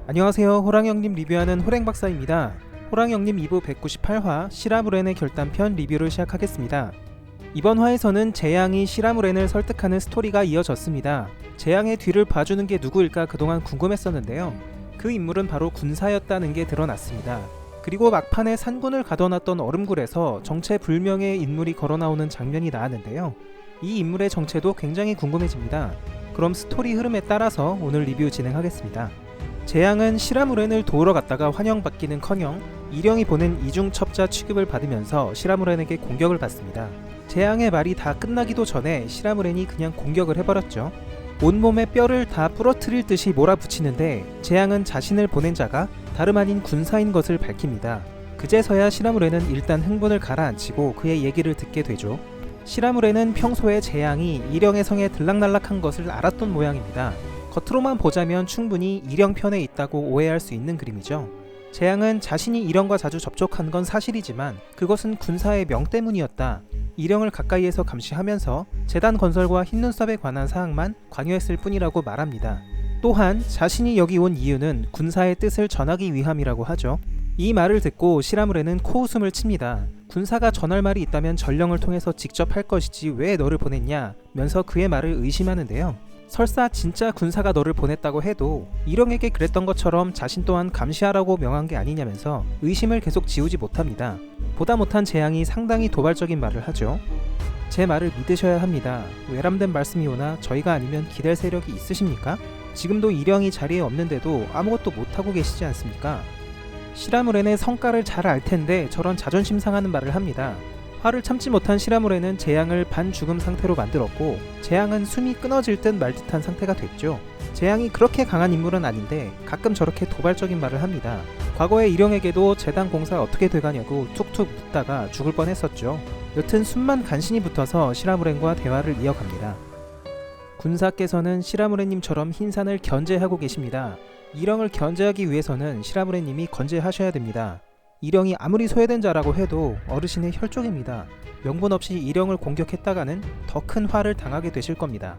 안녕하세요. 호랑이형님 리뷰하는 호랭박사입니다. 호랑이형님 2부 198화 시라무렌의 결단편 리뷰를 시작하겠습니다. 이번 화에서는 재앙이 시라무렌을 설득하는 스토리가 이어졌습니다. 재앙의 뒤를 봐주는 게 누구일까 그동안 궁금했었는데요. 그 인물은 바로 군사였다는 게 드러났습니다. 그리고 막판에 산군을 가둬놨던 얼음굴에서 정체불명의 인물이 걸어나오는 장면이 나왔는데요. 이 인물의 정체도 굉장히 궁금해집니다. 그럼 스토리 흐름에 따라서 오늘 리뷰 진행하겠습니다. 재앙은 시라무렌을 도우러 갔다가 환영받기는커녕 일령이 보낸 이중첩자 취급을 받으면서 시라무렌에게 공격을 받습니다. 재앙의 말이 다 끝나기도 전에 시라무렌이 그냥 공격을 해버렸죠. 온몸에 뼈를 다 부러뜨릴 듯이 몰아붙이는데 재앙은 자신을 보낸 자가 다름 아닌 군사인 것을 밝힙니다. 그제서야 시라무렌은 일단 흥분을 가라앉히고 그의 얘기를 듣게 되죠. 시라무렌은 평소에 재앙이 일령의 성에 들락날락한 것을 알았던 모양입니다. 겉으로만 보자면 충분히 일령 편에 있다고 오해할 수 있는 그림이죠. 재앙은 자신이 일령과 자주 접촉한 건 사실이지만 그것은 군사의 명 때문이었다. 일령을 가까이에서 감시하면서 재단 건설과 흰눈썹에 관한 사항만 관여했을 뿐이라고 말합니다. 또한 자신이 여기 온 이유는 군사의 뜻을 전하기 위함이라고 하죠. 이 말을 듣고 시라무렌은 코웃음을 칩니다. 군사가 전할 말이 있다면 전령을 통해서 직접 할 것이지 왜 너를 보냈냐 면서 그의 말을 의심하는데요. 설사 진짜 군사가 너를 보냈다고 해도 일령에게 그랬던 것처럼 자신 또한 감시하라고 명한 게 아니냐면서 의심을 계속 지우지 못합니다. 보다 못한 재앙이 상당히 도발적인 말을 하죠. 제 말을 믿으셔야 합니다. 외람된 말씀이 오나 저희가 아니면 기댈 세력이 있으십니까? 지금도 일령이 자리에 없는데도 아무것도 못하고 계시지 않습니까? 시라무렌의 성깔을 잘 알텐데 저런 자존심 상하는 말을 합니다. 화를 참지 못한 시라무렌은 재앙을 반죽음 상태로 만들었고 재앙은 숨이 끊어질 듯 말 듯한 상태가 됐죠. 재앙이 그렇게 강한 인물은 아닌데 가끔 저렇게 도발적인 말을 합니다. 과거에 일령에게도 재단 공사 어떻게 돼가냐고 툭툭 묻다가 죽을 뻔했었죠. 여튼 숨만 간신히 붙어서 시라무렌과 대화를 이어갑니다. 군사께서는 시라무렌님처럼 흰산을 견제하고 계십니다. 일령을 견제하기 위해서는 시라무렌님이 건재하셔야 됩니다. 일령이 아무리 소외된 자라고 해도 어르신의 혈족입니다. 명분 없이 일령을 공격했다가는 더 큰 화를 당하게 되실 겁니다.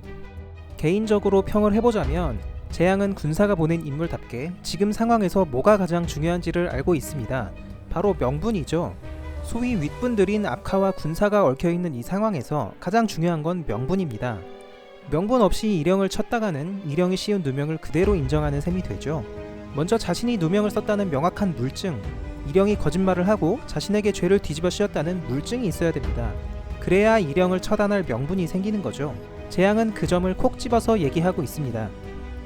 개인적으로 평을 해보자면 재앙은 군사가 보낸 인물답게 지금 상황에서 뭐가 가장 중요한지를 알고 있습니다. 바로 명분이죠. 소위 윗분들인 압카와 군사가 얽혀있는 이 상황에서 가장 중요한 건 명분입니다. 명분 없이 일령을 쳤다가는 일령이 씌운 누명을 그대로 인정하는 셈이 되죠. 먼저 자신이 누명을 썼다는 명확한 물증, 일령이 거짓말을 하고 자신에게 죄를 뒤집어 씌웠다는 물증이 있어야 됩니다. 그래야 일령을 처단할 명분이 생기는 거죠. 재앙은 그 점을 콕 집어서 얘기하고 있습니다.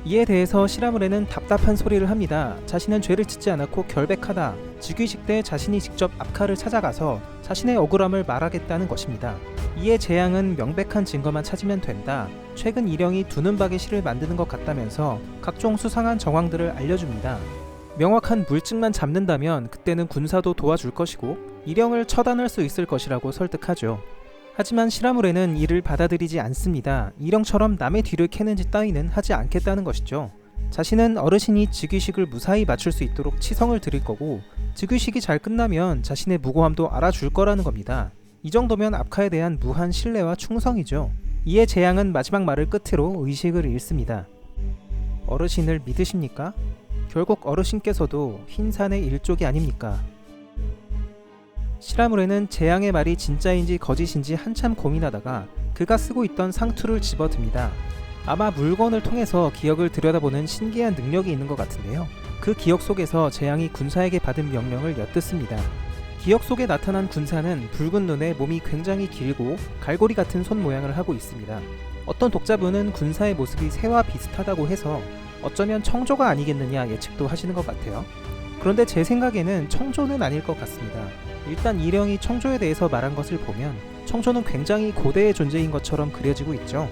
이에 대해서 시라무렌은 답답한 소리를 합니다. 자신은 죄를 짓지 않았고 결백하다. 즉위식 때 자신이 직접 압카를 찾아가서 자신의 억울함을 말하겠다는 것입니다. 이에 재앙은 명백한 증거만 찾으면 된다. 최근 일령이 두눈박의 시를 만드는 것 같다면서 각종 수상한 정황들을 알려줍니다. 명확한 물증만 잡는다면 그때는 군사도 도와줄 것이고 일령을 처단할 수 있을 것이라고 설득하죠. 하지만 시라무렌은 이를 받아들이지 않습니다. 일령처럼 남의 뒤를 캐는 짓 따위는 하지 않겠다는 것이죠. 자신은 어르신이 즉위식을 무사히 마칠 수 있도록 치성을 드릴 거고 즉위식이 잘 끝나면 자신의 무고함도 알아줄 거라는 겁니다. 이 정도면 압카에 대한 무한 신뢰와 충성이죠. 이에 재앙은 마지막 말을 끝으로 의식을 잃습니다. 어르신을 믿으십니까? 결국 어르신께서도 흰산의 일족이 아닙니까? 시라무렌은 재앙의 말이 진짜인지 거짓인지 한참 고민하다가 그가 쓰고 있던 상투를 집어듭니다. 아마 물건을 통해서 기억을 들여다보는 신기한 능력이 있는 것 같은데요. 그 기억 속에서 재앙이 군사에게 받은 명령을 엿듣습니다. 기억 속에 나타난 군사는 붉은 눈에 몸이 굉장히 길고 갈고리 같은 손 모양을 하고 있습니다. 어떤 독자분은 군사의 모습이 새와 비슷하다고 해서 어쩌면 청조가 아니겠느냐 예측도 하시는 것 같아요. 그런데 제 생각에는 청조는 아닐 것 같습니다. 일단 일령이 청조에 대해서 말한 것을 보면 청조는 굉장히 고대의 존재인 것처럼 그려지고 있죠.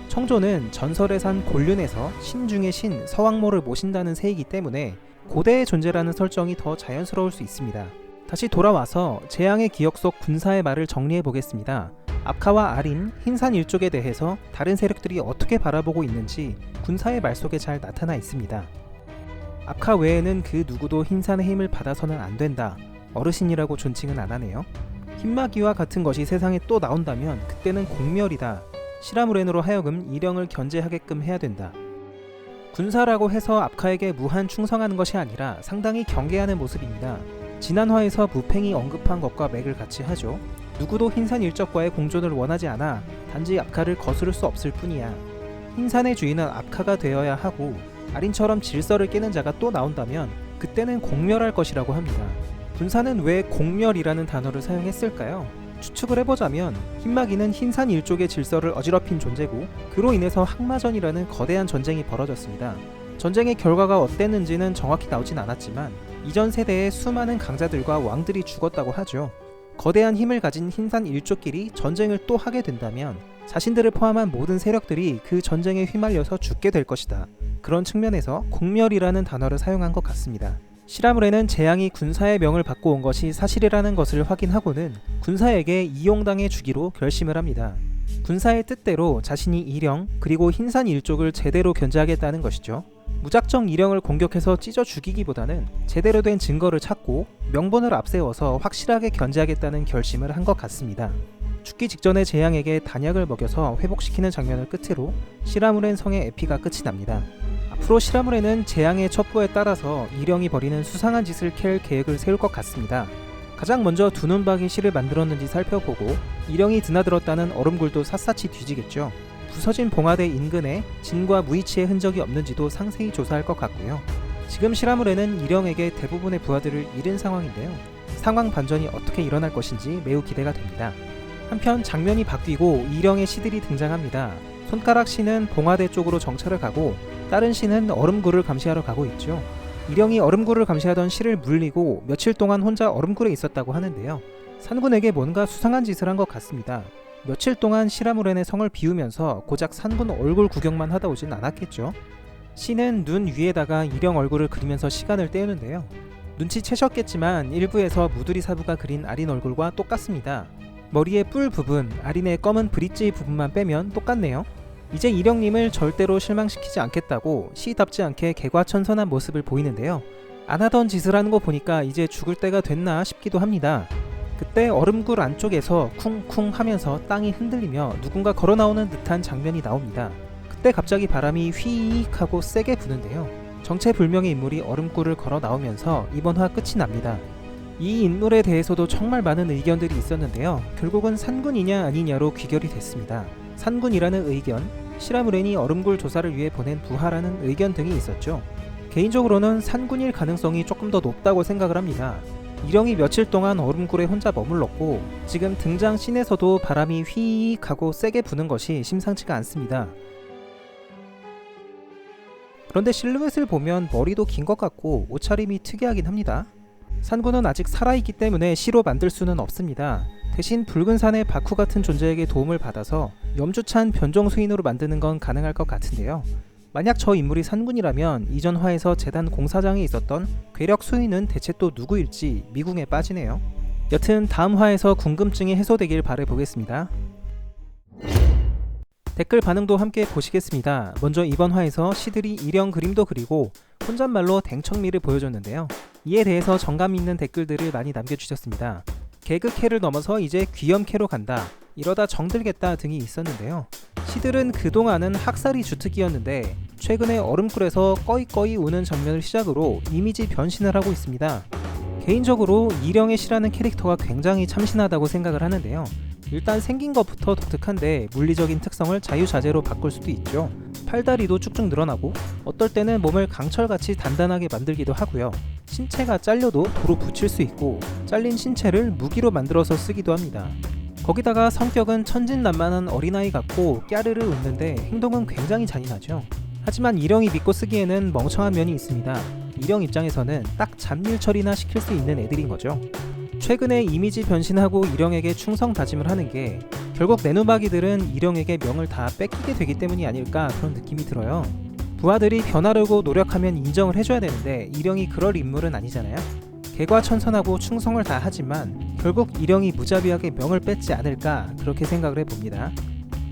청조는 전설의 산 곤륜에서 신 중의 신 서왕모를 모신다는 새이기 때문에 고대의 존재라는 설정이 더 자연스러울 수 있습니다. 다시 돌아와서 재앙의 기억 속 군사의 말을 정리해 보겠습니다. 압카와 아린, 흰산 일족에 대해서 다른 세력들이 어떻게 바라보고 있는지 군사의 말 속에 잘 나타나 있습니다. 압카 외에는 그 누구도 흰산의 힘을 받아서는 안 된다. 어르신이라고 존칭은 안 하네요. 흰마귀와 같은 것이 세상에 또 나온다면 그때는 공멸이다. 시라무렌으로 하여금 일령을 견제하게끔 해야 된다. 군사라고 해서 압카에게 무한 충성하는 것이 아니라 상당히 경계하는 모습입니다. 지난 화에서 무팽이 언급한 것과 맥을 같이 하죠. 누구도 흰산 일족과의 공존을 원하지 않아 단지 압카를 거스를 수 없을 뿐이야. 흰산의 주인은 압카가 되어야 하고 아린처럼 질서를 깨는 자가 또 나온다면 그때는 공멸할 것이라고 합니다. 군사는 왜 공멸이라는 단어를 사용했을까요? 추측을 해보자면 흰마기는 흰산 일족의 질서를 어지럽힌 존재고 그로 인해서 항마전이라는 거대한 전쟁이 벌어졌습니다. 전쟁의 결과가 어땠는지는 정확히 나오진 않았지만 이전 세대의 수많은 강자들과 왕들이 죽었다고 하죠. 거대한 힘을 가진 흰산 일족끼리 전쟁을 또 하게 된다면 자신들을 포함한 모든 세력들이 그 전쟁에 휘말려서 죽게 될 것이다. 그런 측면에서 공멸이라는 단어를 사용한 것 같습니다. 시라무레는 재앙이 군사의 명을 받고 온 것이 사실이라는 것을 확인하고는 군사에게 이용당해 주기로 결심을 합니다. 군사의 뜻대로 자신이 일영 그리고 흰산 일족을 제대로 견제하겠다는 것이죠. 무작정 일영을 공격해서 찢어 죽이기보다는 제대로 된 증거를 찾고 명분을 앞세워서 확실하게 견제하겠다는 결심을 한 것 같습니다. 죽기 직전에 재앙에게 단약을 먹여서 회복시키는 장면을 끝으로 시라무렌 성의 에피가 끝이 납니다. 앞으로 시라무렌은 재앙의 첩보에 따라서 일영이 벌이는 수상한 짓을 캘 계획을 세울 것 같습니다. 가장 먼저 두 눈박이 실을 만들었는지 살펴보고 일영이 드나들었다는 얼음굴도 샅샅이 뒤지겠죠. 부서진 봉화대 인근에 진과 무이치의 흔적이 없는지도 상세히 조사할 것 같고요. 지금 시라무레는 일영에게 대부분의 부하들을 잃은 상황인데요. 상황 반전이 어떻게 일어날 것인지 매우 기대가 됩니다. 한편 장면이 바뀌고 일영의 시들이 등장합니다. 손가락 씨는 봉화대 쪽으로 정찰을 가고 다른 씨는 얼음굴을 감시하러 가고 있죠. 일영이 얼음굴을 감시하던 씨를 물리고 며칠 동안 혼자 얼음굴에 있었다고 하는데요. 산군에게 뭔가 수상한 짓을 한 것 같습니다. 며칠 동안 시라무렌의 성을 비우면서 고작 산군 얼굴 구경만 하다 오진 않았겠죠. 씨는 눈 위에다가 일영 얼굴을 그리면서 시간을 때우는데요. 눈치채셨겠지만 일부에서 무두리 사부가 그린 아린 얼굴과 똑같습니다. 머리의 뿔 부분, 아린의 검은 브릿지 부분만 빼면 똑같네요. 이제 일영님을 절대로 실망시키지 않겠다고 시답지 않게 개과천선한 모습을 보이는데요. 안 하던 짓을 하는 거 보니까 이제 죽을 때가 됐나 싶기도 합니다. 그때 얼음굴 안쪽에서 쿵쿵 하면서 땅이 흔들리며 누군가 걸어나오는 듯한 장면이 나옵니다. 그때 갑자기 바람이 휘익 하고 세게 부는데요. 정체불명의 인물이 얼음굴을 걸어 나오면서 이번 화 끝이 납니다. 이 인물에 대해서도 정말 많은 의견들이 있었는데요. 결국은 산군이냐 아니냐로 귀결이 됐습니다. 산군이라는 의견, 시라무렌이 얼음굴 조사를 위해 보낸 부하라는 의견 등이 있었죠. 개인적으로는 산군일 가능성이 조금 더 높다고 생각을 합니다. 일영이 며칠 동안 얼음굴에 혼자 머물렀고 지금 등장 씬에서도 바람이 휘익 하고 세게 부는 것이 심상치가 않습니다. 그런데 실루엣을 보면 머리도 긴 것 같고 옷차림이 특이하긴 합니다. 산군은 아직 살아있기 때문에 시로 만들 수는 없습니다. 대신 붉은 산의 바쿠 같은 존재에게 도움을 받아서 염주찬 변종 수인으로 만드는 건 가능할 것 같은데요. 만약 저 인물이 산군이라면 이전 화에서 재단 공사장에 있었던 괴력 수인은 대체 또 누구일지 미궁에 빠지네요. 여튼 다음 화에서 궁금증이 해소되길 바라보겠습니다. 댓글 반응도 함께 보시겠습니다. 먼저 이번 화에서 시들이 일영 그림도 그리고 혼잣말로 댕청미를 보여줬는데요. 이에 대해서 정감 있는 댓글들을 많이 남겨주셨습니다. 개그캐를 넘어서 이제 귀염캐로 간다, 이러다 정들겠다 등이 있었는데요. 시들은 그동안은 학살이 주특기였는데 최근에 얼음굴에서 꺼이꺼이 우는 장면을 시작으로 이미지 변신을 하고 있습니다. 개인적으로 일영의 시라는 캐릭터가 굉장히 참신하다고 생각을 하는데요. 일단 생긴 것부터 독특한데 물리적인 특성을 자유자재로 바꿀 수도 있죠. 팔다리도 쭉쭉 늘어나고 어떨 때는 몸을 강철같이 단단하게 만들기도 하고요. 신체가 잘려도 도로 붙일 수 있고 잘린 신체를 무기로 만들어서 쓰기도 합니다. 거기다가 성격은 천진난만한 어린아이 같고 깨르르 웃는데 행동은 굉장히 잔인하죠. 하지만 일영이 믿고 쓰기에는 멍청한 면이 있습니다. 일영 입장에서는 딱 잡일 처리나 시킬 수 있는 애들인 거죠. 최근에 이미지 변신하고 일영에게 충성 다짐을 하는 게 결국 내누마기들은 일영에게 명을 다 뺏기게 되기 때문이 아닐까 그런 느낌이 들어요. 부하들이 변하려고 노력하면 인정을 해줘야 되는데 일영이 그럴 인물은 아니잖아요. 개과천선하고 충성을 다 하지만 결국 일영이 무자비하게 명을 뺏지 않을까 그렇게 생각을 해봅니다.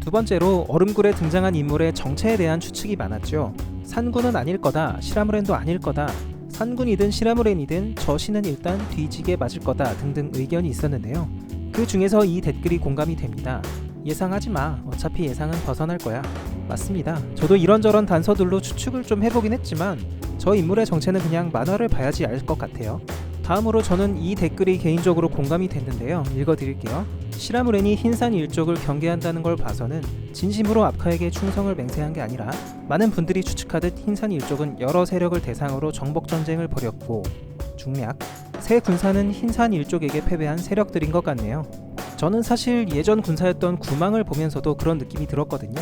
두 번째로 얼음굴에 등장한 인물의 정체에 대한 추측이 많았죠. 산군은 아닐 거다, 시라무렌도 아닐 거다, 산군이든 시라무렌이든 저 시는 일단 뒤지게 맞을 거다 등등 의견이 있었는데요. 그 중에서 이 댓글이 공감이 됩니다. 예상하지 마. 어차피 예상은 벗어날 거야. 맞습니다. 저도 이런저런 단서들로 추측을 좀 해보긴 했지만 저 인물의 정체는 그냥 만화를 봐야지 알 것 같아요. 다음으로 저는 이 댓글이 개인적으로 공감이 됐는데요. 읽어드릴게요. 시라무렌이 흰산 일족을 경계한다는 걸 봐서는 진심으로 압카에게 충성을 맹세한 게 아니라 많은 분들이 추측하듯 흰산 일족은 여러 세력을 대상으로 정복전쟁을 벌였고 중략, 새 군사는 흰산 일족에게 패배한 세력들인 것 같네요. 저는 사실 예전 군사였던 구망을 보면서도 그런 느낌이 들었거든요.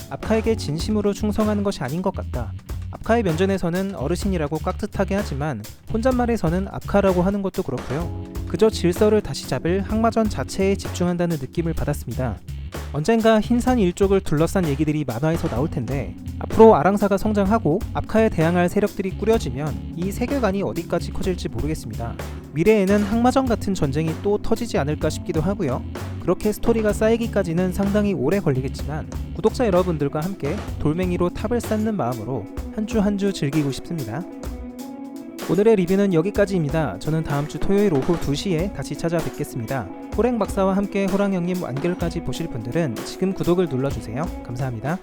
압카에게 진심으로 충성하는 것이 아닌 것 같다. 압카의 면전에서는 어르신이라고 깍듯하게 하지만 혼잣말에서는 압카라고 하는 것도 그렇고요. 그저 질서를 다시 잡을 항마전 자체에 집중한다는 느낌을 받았습니다. 언젠가 흰산 일족을 둘러싼 얘기들이 만화에서 나올 텐데 앞으로 아랑사가 성장하고 압카에 대항할 세력들이 꾸려지면 이 세계관이 어디까지 커질지 모르겠습니다. 미래에는 항마전 같은 전쟁이 또 터지지 않을까 싶기도 하고요. 그렇게 스토리가 쌓이기까지는 상당히 오래 걸리겠지만 구독자 여러분들과 함께 돌멩이로 탑을 쌓는 마음으로 한 주 한 주 즐기고 싶습니다. 오늘의 리뷰는 여기까지입니다. 저는 다음주 토요일 오후 2시에 다시 찾아뵙겠습니다. 호랭 박사와 함께 호랑형님 완결까지 보실 분들은 지금 구독을 눌러주세요. 감사합니다.